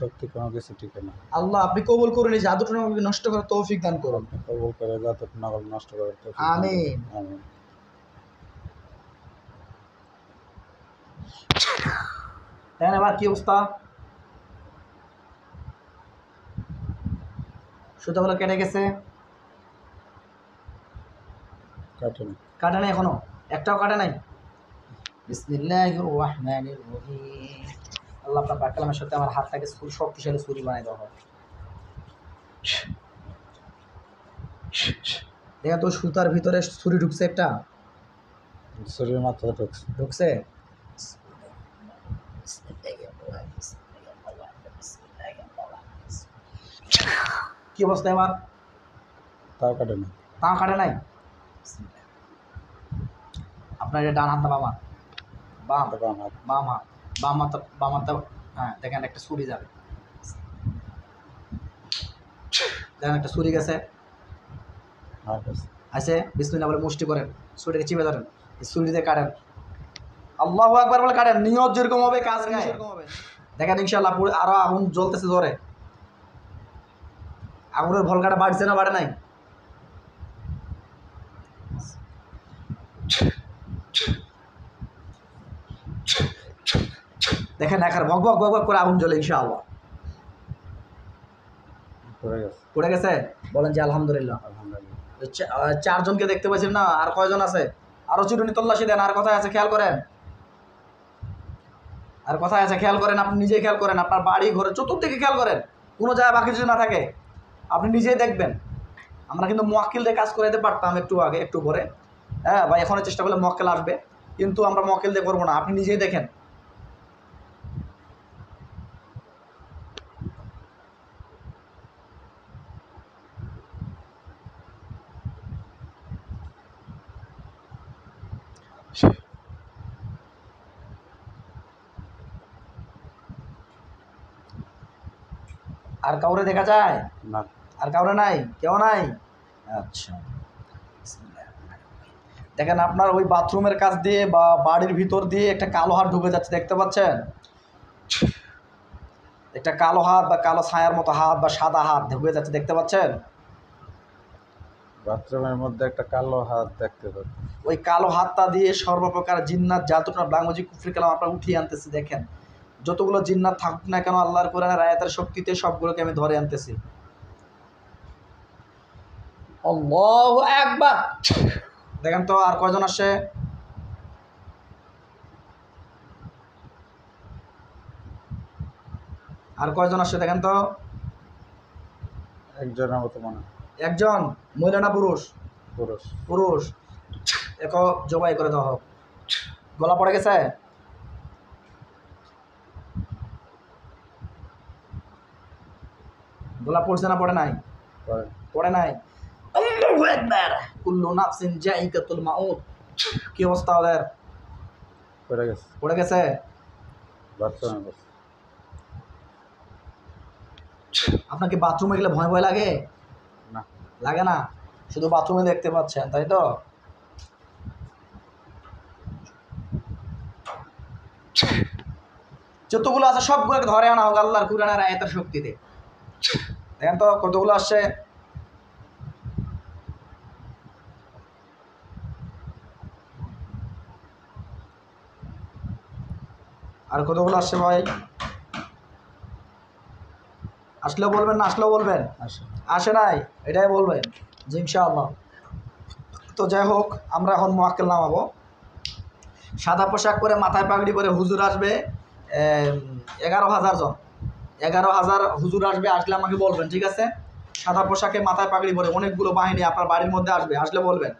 শক্তি কোনো কিছু টিকে না। আল্লাহ আপনি কবুল করুন, এই জাদুটা আমাকে নষ্ট করার তৌফিক দান করুন। কবুল করে জাদুটা নষ্ট করার তৌফিক দান করুন। আমিন। আমিন। দেখেন এবার কি অবস্থা, সুতাগুলো কেটে গেছে, কাটে নাই, এখনো একটাও কাটে নাই। বিসমিল্লাহির রহমানির রহিম। আল্লাহ আপনার পাক কালামের সাথে আমার হাতটাকে শক্তিশালী ছুরি বানাই দেওয়া হয়। দেখেন তো সুতার ভিতরে ছুরি ঢুকছে, একটা ছুরির মাথা ঢুকছে। কি অবস্থা এবার? তাও কাটে না। তাও কাটে নাই। আপনার এটা ডান হাত না বাম হাত? বাম হাত। বাম হাতটা হ্যাঁ, দেখেন একটা ছুরি যাবে, দেখেন একটা ছুরি গেছে আছে। বিসমিল্লাহ বলে মুষ্টি করেন, ছুরিটাকে চিপে ধরেন, ছুরি দিয়ে কাটেন। আল্লাহু আকবার বলে কাটেন। নিয়ত যেরকম হবে কাজ সেরকম হবে। দেখেন ইনশাআল্লাহ আরো আগুন জ্বলতেছে ধরে। আগুনের ভলকাটা বাড়ছে না বাড়ে নাই? দেখেন একার ভক ভক ভক ভক করে আগুন জ্বলে ইনশাআল্লাহ। পড়ে গেছে? বলেন যে আলহামদুলিল্লাহ। চারজনকে দেখতে পাচ্ছেন না? আর কয়জন আছে? আরো চিরুনি তল্লাশি দেন। আর কোথায় আছে খেয়াল করেন, আর কোথায় আছে খেয়াল করেন। আপনি নিজেই খেয়াল করেন, আপনার বাড়ি ঘরে চতুর্দিকে খেয়াল করেন, কোনো জায়গায় বাকি যদি না থাকে আপনি নিজেই দেখবেন। আমরা কিন্তু মোয়াক্কিল দিয়ে কাজ করে দিতে পারতাম একটু আগে, একটু পরে, হ্যাঁ বা এখনও চেষ্টা করলে মোয়াক্কেল আসবে, কিন্তু আমরা মোয়াক্কেল দিয়ে করবো না। আপনি নিজেই দেখেন। আর কাউরে দেখা যায় না। আর কাউরে নাই? কেউ নাই? আচ্ছা, দেখেন আপনার ওই বাথরুমের কাছ দিয়ে বা বাড়ির ভিতর দিয়ে একটা কালো হাত ঢুকে যাচ্ছে, দেখতে পাচ্ছেন? একটা কালো হাত বা কালো ছায়ার মতো হাত বা সাদা হাত ঢুকে যাচ্ছে, দেখতে পাচ্ছেন? বাথরুমের মধ্যে একটা কালো হাত দেখতে পাচ্ছি। ওই কালো হাতটা দিয়ে সর্বপ্রকার জিন্নাত জাদুটা বাংলাজি কুফরি কালাম আপনার উঠিয়ে আনতেছি। দেখেন যতগুলো জিন্নাত থাকুক না কেন, আল্লাহর কোরআনের আয়াতের শক্তিতে সবগুলোকে আমি ধরে আনতেছি। আল্লাহু আকবার। দেখেন তো আর কয়জন আসে? আর কয়জন আসে দেখেন তো? একজনের মতো মনে। একজন। মহিলা না পুরুষ? পুরুষ। পুরুষ। দেখো জবাই করে দাও। গলা পড়ে গেছে? গলা পড়ছে না পড়ে নাই? পড়ে নাই। আল্লাহু আকবার। কুল্লু নাফসিন যায়িকাতুল মাউত। কি অবস্থা ওদের? পড়ে গেছে। পড়ে গেছে? আপনাকে বাথরুমে গেলে ভয় ভয় লাগে? না। লাগে না? শুধু বাথরুমে দেখতে পাচ্ছেন, তাই তো? যতগুলো আছে সবগুলোকে ধরে আনা হোক আল্লাহর কুরআনের আয়াতের শক্তিতে। দেখেন তো কতগুলো আসছে। আর কতগুলো আসছে ভাই? আসলেও বলবেন, না আসলেও বলবেন? আসে নাই এটাই বলবেন যে ইনশাআল্লাহ। তো যাই হোক, আমরা এখন মোয়াক্কেল নামাবো। সাদা পোশাক পরে মাথায় পাগড়ি পরে হুজুর আসবে 11,000 জন। 11,000 হুজুর আসবে। আসলে আমাকে বলবেন, ঠিক আছে? সাদা পোশাকে মাথায় পাগড়ি পরে অনেকগুলো বাহিনী আপনার বাড়ির মধ্যে আসবে। আসলে বলবেন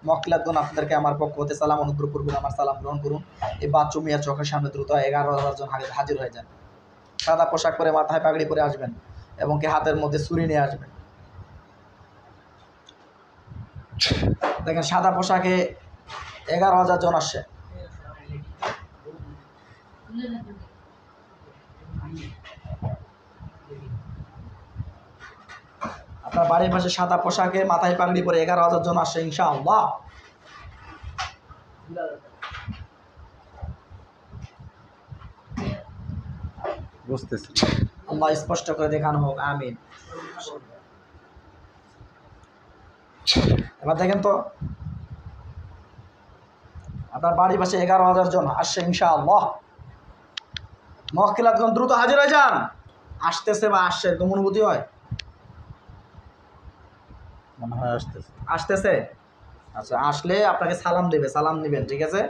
মোয়াক্কিলাতগণ আপনাদেরকে আমার পক্ষ হতে সালাম, অনুগ্রহ করবেন, আমার সালাম গ্রহণ করুন। এই বাচ্চু মিয়ার চোখের সামনে দ্রুত 11,000 জন হাজির হয়ে যান। সাদা পোশাক পরে মাথায় পাগড়ি পরে আসবেন এবং কি হাতের মধ্যে ছুরি নিয়ে আসবেন। দেখেন সাদা পোশাকে 11,000 জন আসছে। আপনার বাড়ির পাশে সাদা পোশাকে মাথায় পাগড়ি পরে 11,000 জন আসছে ইনশাআল্লাহ। বুঝতেছি। আল্লাহ স্পষ্ট করে দেখানো হোক, আমিন। এবার দেখেন তো আপনার বাড়ির পাশে 11,000 জন আসছে ইনশাআল্লাহ। মহকিলাতগণ দ্রুত হাজির হয়ে যান। আসতেছে বা আসছে এরকম অনুভূতি হয়? মনে হয় আসতেছে। আসতেছে? আচ্ছা, আসলে আপনাকে সালাম দেবে, সালাম নেবেন, ঠিক আছে?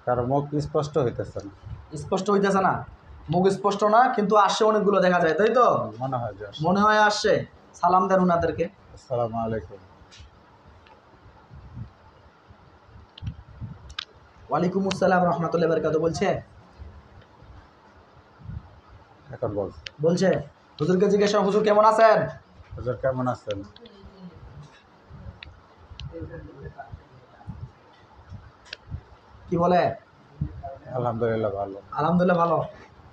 কারো মুখ স্পষ্ট হইতেছে না। স্পষ্ট হইতেছে না? মুখ স্পষ্ট না, কিন্তু আসছে অনেকগুলো দেখা যায়, তাই তো? মনে হয় যে আসছে। মনে হয় আসছে। সালাম দেন ওনাদেরকে। আসসালামু আলাইকুম। ওয়ালাইকুম আসসালাম রহমতুল্লাহ বারকাতু বলছে। এখন বল। বলছে হুজুরকে জিজ্ঞাসা, হুজুর কেমন আছেন? হুজুর কেমন আছেন? কি বলে? আলহামদুলিল্লাহ ভালো। আলহামদুলিল্লাহ ভালো।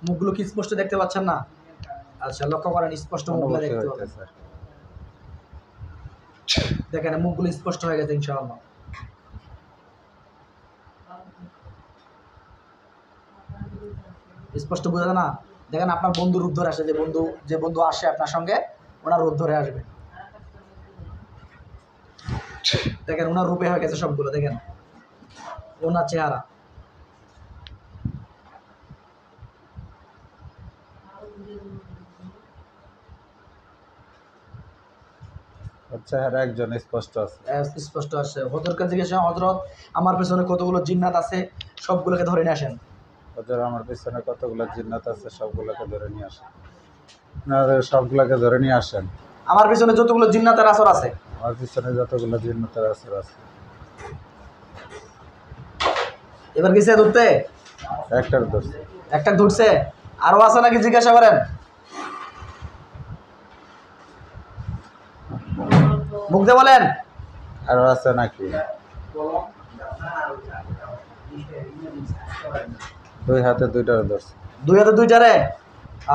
মুখগুলো কি স্পষ্ট দেখতে পাচ্ছেন না? আচ্ছা, লক্ষ্য করেন, স্পষ্ট মুখগুলো অনুভূতি দেখতে পাবেন। হইতেছে। দেখেন মুখগুলো স্পষ্ট হয়ে গেছে ইনশাআল্লাহ। স্পষ্ট বোঝা যায় না? দেখেন আপনার বন্ধু রূপ ধরে আসে, যে বন্ধু আসে আপনার সঙ্গে, ওনার রূপ ধরে আসবে। দেখেন ওনার রূপে হয়ে গেছে সবগুলো, দেখেন ওনার চেহারা। চেহারা একজন স্পষ্ট আছে। স্পষ্ট আসে। হজরতকে জিজ্ঞেস, হজরত আমার পেছনে কতগুলো জিন্নাত আছে, সবগুলোকে ধরে নিয়ে আসেন। হুজুর আমার পিছনে কতগুলো জিন্নাত আছে, সবগুলোকে ধরে নিয়ে আসেন। আপনাদের সবগুলোকে ধরে নিয়ে আসেন। আমার পেছনে যতগুলো জিন্নাতের আসর আছে। আমার পিছনে যতগুলো জিন্নাতের আসর আছে। এবার গেছে ধরতে? একটার ধরছে। একটা ধরছে, আরো আছে নাকি জিজ্ঞাসা করেন। মুখ দিয়ে বলেন। আরো আছে নাকি? দুই হাতে দুইটার ধরছে। দুই হাতে দুইটারে?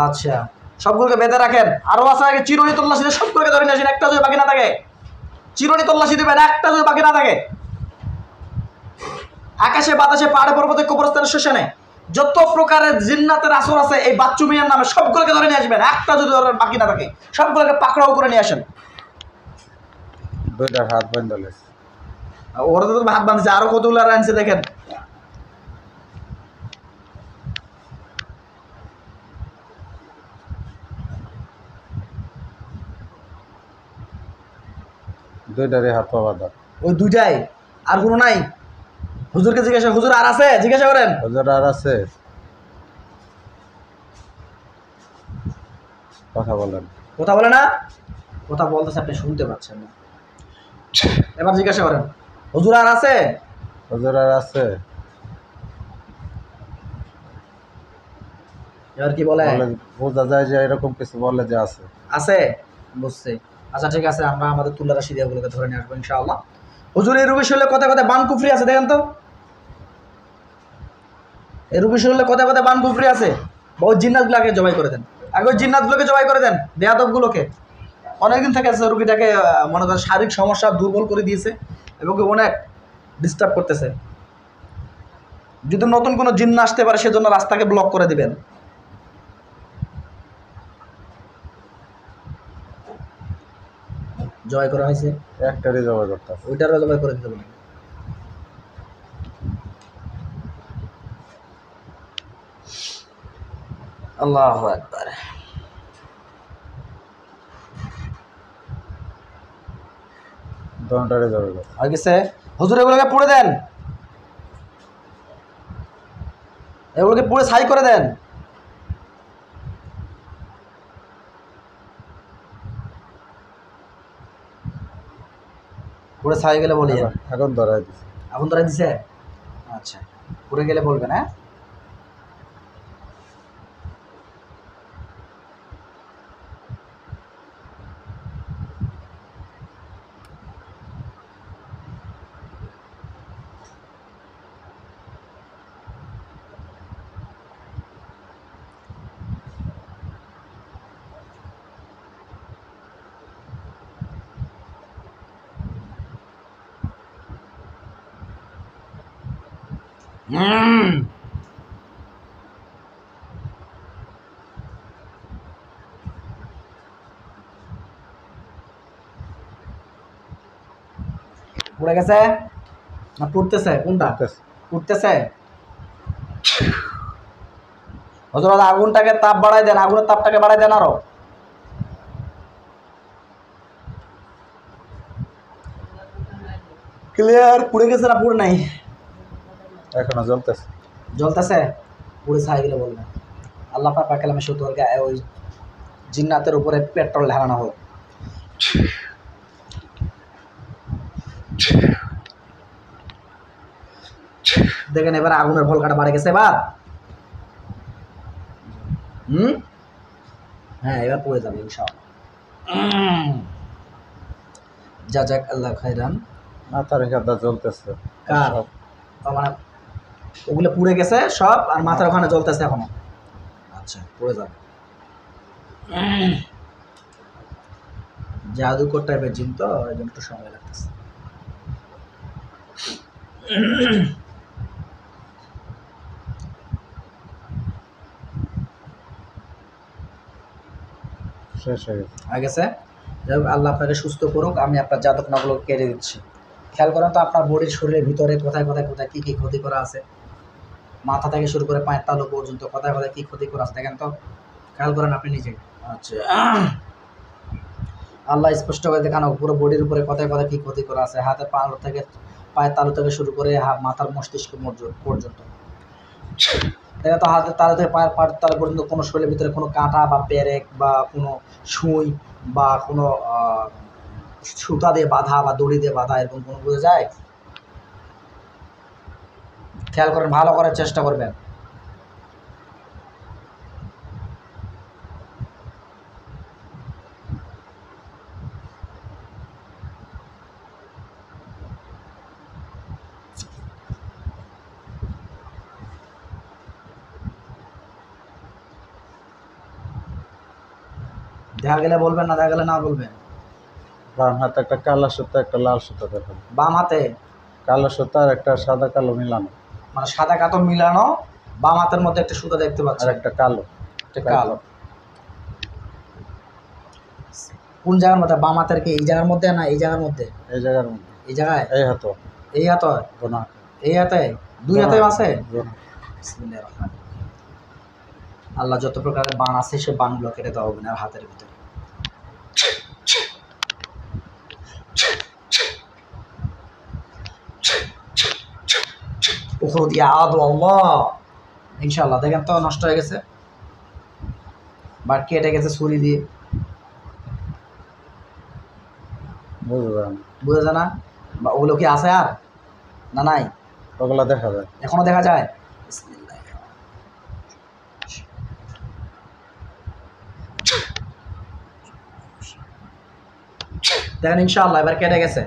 আচ্ছা, সবগুলোকে বেঁধে রাখেন। আরো আছে নাকি? চিরুনি তল্লাশি দিয়ে সবগুলোকে ধরে নিয়ে আসেন, একটা যদি বাকি না থাকে। চিরুনি তল্লাশি দিবেন, একটা যদি বাকি না থাকে। আকাশে বাতাসে পাহাড়ে পর্বতে কবরস্থানের শ্মশানে যত প্রকারের জিন্নাতের আসর আছে এই বাচ্চু মিয়ার নামে সবগুলোকে ধরে নিয়ে আসবেন, একটা যদি বাকি না থাকে। সবগুলোকে পাকড়াও করে নিয়ে আসেন। দুইটার হাত বান্ধা লেছে। ওরা তো হাত বাঁধছে, আরো কতগুলো আনছে দেখেন। দুইটারই হাত পা বাঁধা। ওই দুইটাই, আর কোনো নাই? হুজুরকে জিজ্ঞাসা, হুজুর আর আছে? জিজ্ঞাসা করেন। হুজুর আর আছে? কথা বলেন। কথা বলে না? কথা বলতেছে, আপনি শুনতে পাচ্ছেন না। এবার জিজ্ঞাসা করেন, হুজুর আর আছে? হুজুর আর আছে? এবার কি বলে? বোঝা যায় যে এরকম কিছু বলে যে আছে। আছে, বুঝছে। আচ্ছা ঠিক আছে, আমরা আমাদের তুল্লা রাশি দিয়াগুলোকে ধরে নিয়ে আসবো ইনশাআল্লাহ। হুজুর এই রুবি শরীরে কথা কথা বান কুফরি আছে, দেখেন তো। এই রুবি শরীরে কথা কথা বান কুফরি আছে। ওই জিন্নাতগুলোকে জবাই করে দেন, আগে ওই জিন্নাতগুলোকে জবাই করে দেন, বেয়াদবগুলোকে। অনেকদিন থেকে আছে রুগীটাকে, মনে করেন শারীরিক সমস্যা দুর্বল করে দিয়েছে এবং অনেক ডিস্টার্ব করতেছে। যদি নতুন কোনো জিন্ন আসতে পারে সেজন্য রাস্তাকে ব্লক করে দিবেন। জবাই করা হয়েছে, একটারই জবাই করতে আছে। ওইটারও জবাই করে দিতে বলেন। আল্লাহু আকবার। দোনোটারই জবাই করতে। হয়ে গেছে। হুজুর এগুলোকে পুড়ে দেন, এগুলোকে পুড়ে ছাই করে দেন। পুড়ে ছাই গেলে বলি। এখন ধরাই দিছে। এখন ধরে দিছে? আচ্ছা, পুড়ে গেলে বলবেন, হ্যাঁ। পড়ে গেছে না পুড়তেছে? কোনটা করতেছে। পুড়তেছে? হযরত আগুনটাকে তাপ বাড়াই দেন, আগুনের তাপটাকে বাড়াই দেন আরো। ক্লিয়ার? পুড়ে গেছে না পুড়ে নাই? এখনো জ্বলতেছে। জ্বলতেছে? পুড়ে ছাই গেলে বলবেন। আল্লাহ পাক কালামে সূত্র ওই জিন্নাতের উপরে পেট্রোল ঢালানো হোক। দেখেন এবার আগুনের ভলকাটা বাড়ে গেছে এবার। হ্যাঁ এবার পড়ে যাবে ইনশাআল্লাহ। জাযাক আল্লাহ খাইরান। মাথার এখানটা জ্বলতেছে। কার? মানে ওগুলো পুড়ে গেছে সব, আর মাথার ওখানে জ্বলতেছে এখনো। আচ্ছা পড়ে যাবে। জাদুকর টাইপের জিন তো, এই জন্য একটু সময় লাগতেছে। শেষ হয়ে গেছে। হয়ে গেছে? যাই হোক, আল্লাহ আপনাকে সুস্থ করুক। আমি আপনার জাদুকনাগুলো কেড়ে দিচ্ছি। খেয়াল করেন তো আপনার বডির শরীরের ভিতরে কোথায় কোথায় কোথায় কী কী ক্ষতি করা আছে। মাথা থেকে শুরু করে পায়ের তালু পর্যন্ত কোথায় কোথায় কী ক্ষতি করা আছে দেখেন তো, খেয়াল করেন আপনি নিজে। আচ্ছা, আল্লাহ স্পষ্ট করে দেখানো পুরো বডির উপরে কোথায় কোথায় কী ক্ষতি করা আছে, হাতের পালু থেকে পায়ের তালু থেকে শুরু করে মাথার মস্তিষ্ক পর্যন্ত। দেখেন তো হাতের তালু থেকে পায়ের তালু পর্যন্ত কোনো শরীরের ভিতরে কোনো কাঁটা বা পেরেক বা কোনো সুই বা কোনো সুতা দিয়ে বাঁধা বা দড়ি দিয়ে বাঁধা এরকম কোনো বোঝা যায়? খেয়াল করেন, ভালো করার চেষ্টা করবেন। দেখা গেলে বলবেন, না দেখা গেলে না বলবেন। বাম হাতে একটা কালো সুতা, একটা লাল সুতা দেখাবো। বাম হাতে কালো সুতা আর একটা সাদা কালো মিলানো, মানে সাদা কাতো মিলানো, বাম হাতের মধ্যে একটা সুতা দেখতে আর পাচ্ছেন, একটা কালো। একটা কালো। কোন জায়গার মধ্যে? বাম হাতের কি এই জায়গার মধ্যে না এই জায়গার মধ্যে? এই জায়গার মধ্যে। এই জায়গায়? এই হাতে। এই হাতে? গোনা। এই হাতে? দুই হাতে আছে? গোনা। বিসমিল্লাহির রহমানির রহিম। আল্লাহ যত প্রকারের বান আছে সে বানগুলো কেটে দেওয়া হবে না হাতের ভিতরে। উখরুদ ইয়া আদু আল্লাহ। ইনশাআল্লাহ দেখেন তো নষ্ট হয়ে গেছে বা কেটে গেছে ছুরি দিয়ে। বুঝলাম। বুঝা যায় না? বা ওগুলো কি আছে আর না নাই? ওগুলো দেখা যায়। এখনো দেখা যায়? দেখেন ইনশাআল্লাহ এবার কেটে গেছে।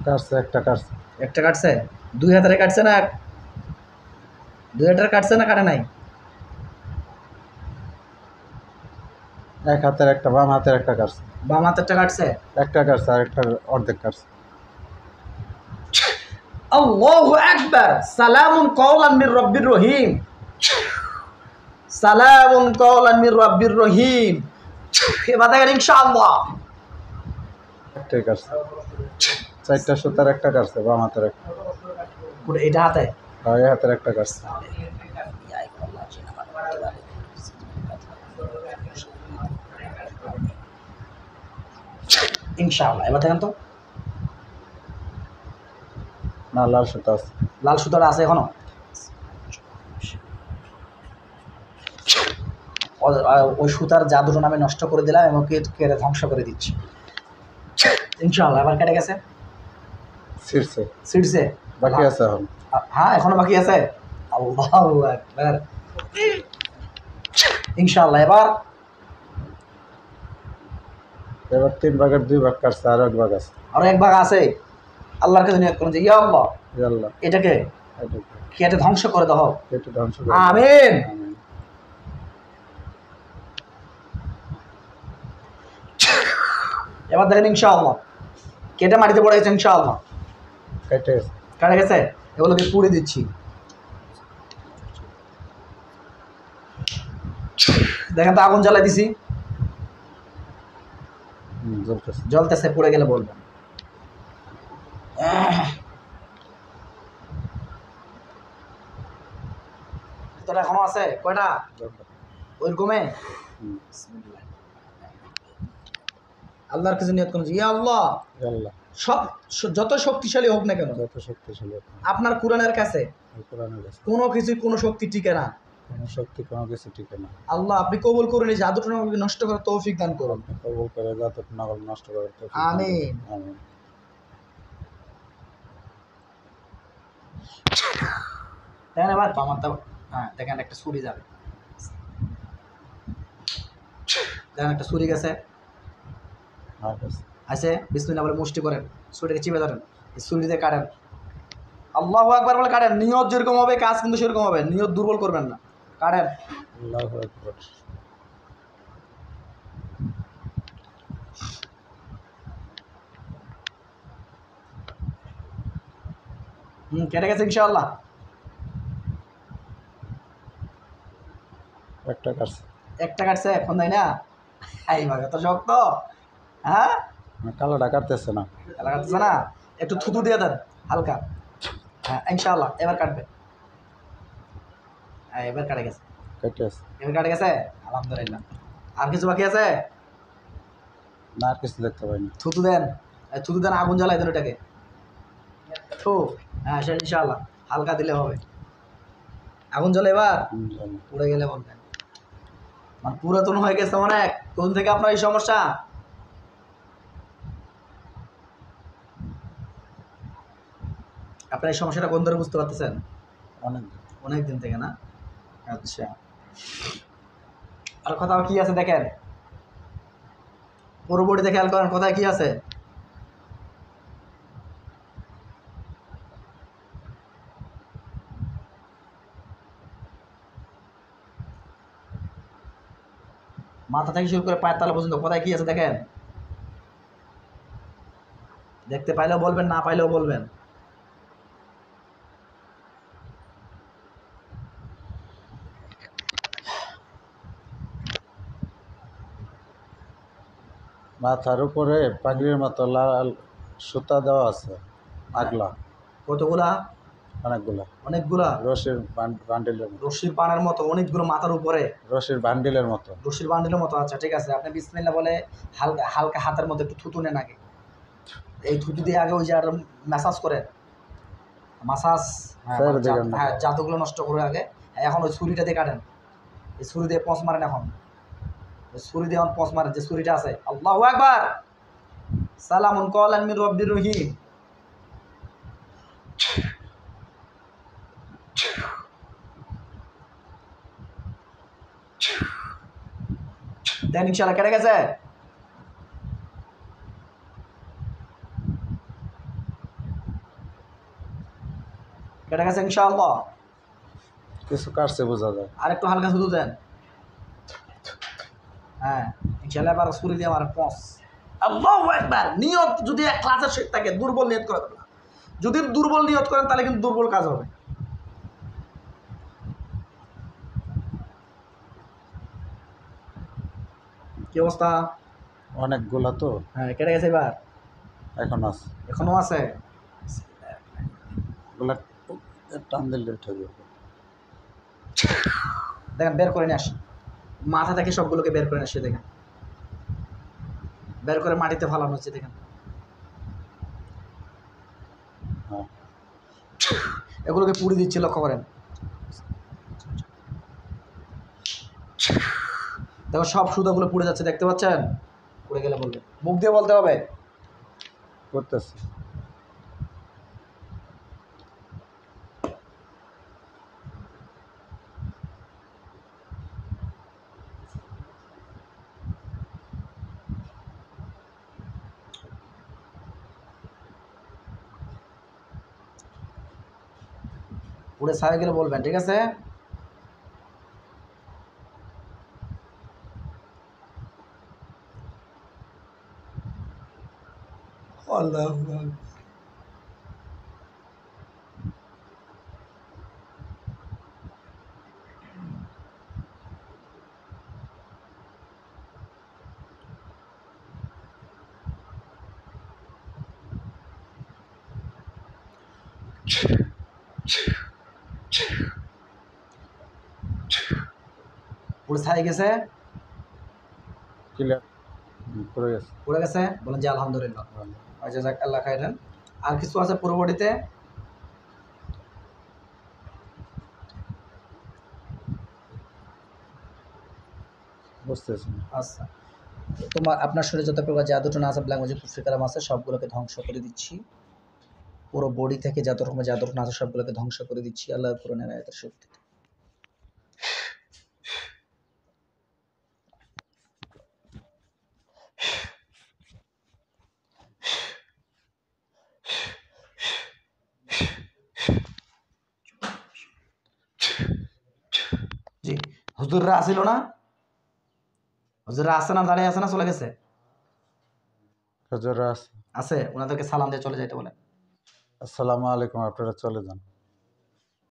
কাটছে, একটা কাটছে। একটা কাটছে? দুই হাতের কাটছে না? দুই হাতের কাটছে না কাটে নাই? এক হাতের একটা, বাম হাতের একটা কাটছে। বাম হাতেরটা কাটছে? একটা কাটছে, আর একটা অর্ধেক কাটছে। আল্লাহু আকবার। সালামুন কওলান মির রাব্বির রহিম। সালামুন কওলান মির রাব্বির রহিম। এবার দেখেন ইনশাআল্লাহ একটাই কাটছে। চারটা সুতার একটা কাটছে, বাম হাতের একটা। এটা হাতে? আর এই হাতের একটা কাটছে। ইনশাআল্লাহ এবার দেখেন তো। না, লাল সুতা আছে। লাল সুতাটা আছে এখনো? ওই সুতার জাদুর নামে নষ্ট করে দিলাম এবং কেটে ধ্বংস করে দিচ্ছি ইনশাআল্লাহ। এবার কেটে গেছে? ছিড়ছে। ছিড়ছে? বাকি আছে এখন। হ্যাঁ এখনো বাকি আছে। আল্লাহু আকবার। ইনশাআল্লাহ এবার এবার 3 ভাগের 2 ভাগ কাটছে, আরো 1 ভাগ আছে। আরো 1 ভাগ আছে। আল্লাহর কাছে নিয়ত করুন যে ইয়া আল্লাহ আল্লাহ এটাকে কেটে ধ্বংস করে দাও। কেটে ধ্বংস করে। আমিন। এবার দেখেন ইনশাআল্লাহ কেটে মাটিতে পড়ে গেছে ইনশাআল্লাহ। কেটে গেছে। কাটা গেছে, এগুলোকে পুড়ে দিচ্ছি। দেখেন তো আগুন জ্বালাই দিছি, জ্বলতেছে। জ্বলতেছে, পুড়ে গেলে বলবেন। তোরা এখনো আছে কয়টা ওইরকমে? হুম। আল্লাহর কিছু নিয়ত করুন, ইয়া আল্লাহ, আল্লাহ সব যত শক্তিশালী হোক না কেন, যত শক্তিশালী হোক না, আপনার কোরআনের কাছে এই কোরআনের কাছে কোনো কিছু কোনো শক্তি টিকে না। কোনো শক্তি কোনো কিছু টিকে না। আল্লাহ আপনি কবুল করুন, এই জাদুটা আমাকে নষ্ট করার তৌফিক দান করুন। আপনি কবুল করে যত নকল নষ্ট করে আমিন। আমিন। দেখেন এবার বামারটা, হ্যাঁ দেখেন একটা ছুরি যাবে, দেখেন একটা ছুরি গেছে, আর কাছে আছে বিসমিল্লাহ বলে মুষ্টি করেন, ছুরিটাকে চিপে ধরেন, এই ছুরি দিয়ে কাটেন, আল্লাহু আকবার বলে কাটেন। নিয়ত যেরকম হবে কাজ কিন্তু সেরকম হবে, নিয়ত দুর্বল করবেন না, কাটেন। আল্লাহু আকবার। কেটে গেছে ইনশাআল্লাহ। একটা কাছে একটা কাটছে এখন, তাই না? এই ভাবে তো শক্ত, হ্যাঁ কালোটা কাটতেছে না। এলা কাটছে না, একটু থুতু দিয়ে দেন হালকা, হ্যাঁ ইনশাআল্লাহ এবার কাটবে। হ্যাঁ এবার কাটে গেছে, কেটে গেছে। এবার কাটে গেছে, আলহামদুলিল্লাহ। আর কিছু বাকি আছে? না আর কিছু দেখতে পাইনি। থুতু দেন, থুতু দেন, আগুন জ্বালাই দেন ওটাকে, থু, হ্যাঁ সে ইনশাআল্লাহ হালকা দিলে হবে। আগুন জ্বলে এবার, জানি। পুড়ে গেলে বলবেন। মানে পুরাতন হয়ে গেছে অনেক, কোন থেকে আপনার এই সমস্যা? আপনার এই সমস্যাটা কোন ধরে বুঝতে পারতেছেন? অনেক অনেক দিন থেকে না? আচ্ছা, আর কোথাও কি আছে দেখেন, পরবর্তীতে খেয়াল করেন কোথায় কি আছে। মাথা থেকে শুরু করে পায়ের তালা পর্যন্ত কোথায় কি আছে দেখেন, দেখতে পাইলেও বলবেন, না পাইলেও বলবেন। মাথার উপরে পাগড়ির মতো লাল সুতা দেওয়া আছে, আগলা কতগুলা? অনেকগুলা অনেকগুলা রশির বান্ডিলের মতো। রশির পানের মতো অনেকগুলো মাথার উপরে, রশির বান্ডিলের মতো। রশির বান্ডিলের মতো। আচ্ছা ঠিক আছে, আপনি বিসমিল্লাহ বলে হালকা হালকা হাতের মধ্যে একটু থুতু নেন আগে, এই থুতু দিয়ে আগে ওই জায়গাটা ম্যাসাজ করে, মাসাজ, হ্যাঁ জাদুগুলো নষ্ট করে আগে। এখন ওই ছুরিটা দিয়ে কাটেন, এই ছুরি দিয়ে পঁচ মারেন, এখন ওই ছুরি দিয়ে এখন পঁচ মারেন, যে ছুরিটা আছে। আল্লাহু আকবার, সালামুন কওলান মির রব্বির রহিম। দেন ইনশাআল্লাহ কেটে গেছে। কেটে গেছে ইনশাআল্লাহ। কিছু কাটছে বোঝা যায়। আর একটু হালকা শুধু দেন, হ্যাঁ ইনশাআল্লাহ। এবার ছুরি দিয়ে আমার পঁচ। আল্লাহু আকবার। নিয়ত যদি এক ক্লাসের শেখ থাকে, দুর্বল নিয়ত করা যাবে না। যদি দুর্বল নিয়ত করেন তাহলে কিন্তু দুর্বল কাজ হবে। কি অবস্থা? অনেকগুলা তো, হ্যাঁ কেটে গেছে এবার, এখন আছে, এখনো আছে। ওগুলা টান দিলে উঠে যাবে। দেখেন বের করে নিয়ে আসি, মাথা থেকে সবগুলোকে বের করে নিয়ে আসি, দেখেন বের করে মাটিতে ফালানো হচ্ছে, দেখেন হ্যাঁ এগুলোকে পুড়ে দিচ্ছি, লক্ষ্য করেন। দেখো সব সুতাগুলো পুড়ে যাচ্ছে, দেখতে পাচ্ছেন? পুড়ে গেলে বলবে, মুখ দিয়ে বলতে হবে। করতেছে। পুড়ে ছাড়ে গেলে বলবেন, ঠিক আছে? আল্লাহু আকবার। পুরো ছাই গেছে, ক্লিয়ার পড়ে গেছে। পড়ে গেছে, বলেন যে আলহামদুলিল্লাহ। ভালো। আচ্ছা যাক, আল্লাহ খাইরেন। আর কিছু আছে পুরো বডিতে? বুঝতেছি না। আচ্ছা, তোমার আপনার শরীরে যত প্রকার জাদুটনা আছে, ব্ল্যাক ম্যাজিক কুফরি কালাম আছে, সবগুলোকে ধ্বংস করে দিচ্ছি। পুরো বডি থেকে যত রকমের জাদুটনা আছে সবগুলোকে ধ্বংস করে দিচ্ছি আল্লাহর কোরআনের আয়াতের শক্তিতে। জি, হুজুররা আসিল না? হুজুররা আছে না, দাঁড়িয়ে আছে না, চলে গেছে? হুজুররা আছে। আছে, ওনাদেরকে সালাম দিয়ে চলে যাইতে বলেন। আসসালামু আলাইকুম, আপনারা চলে যান।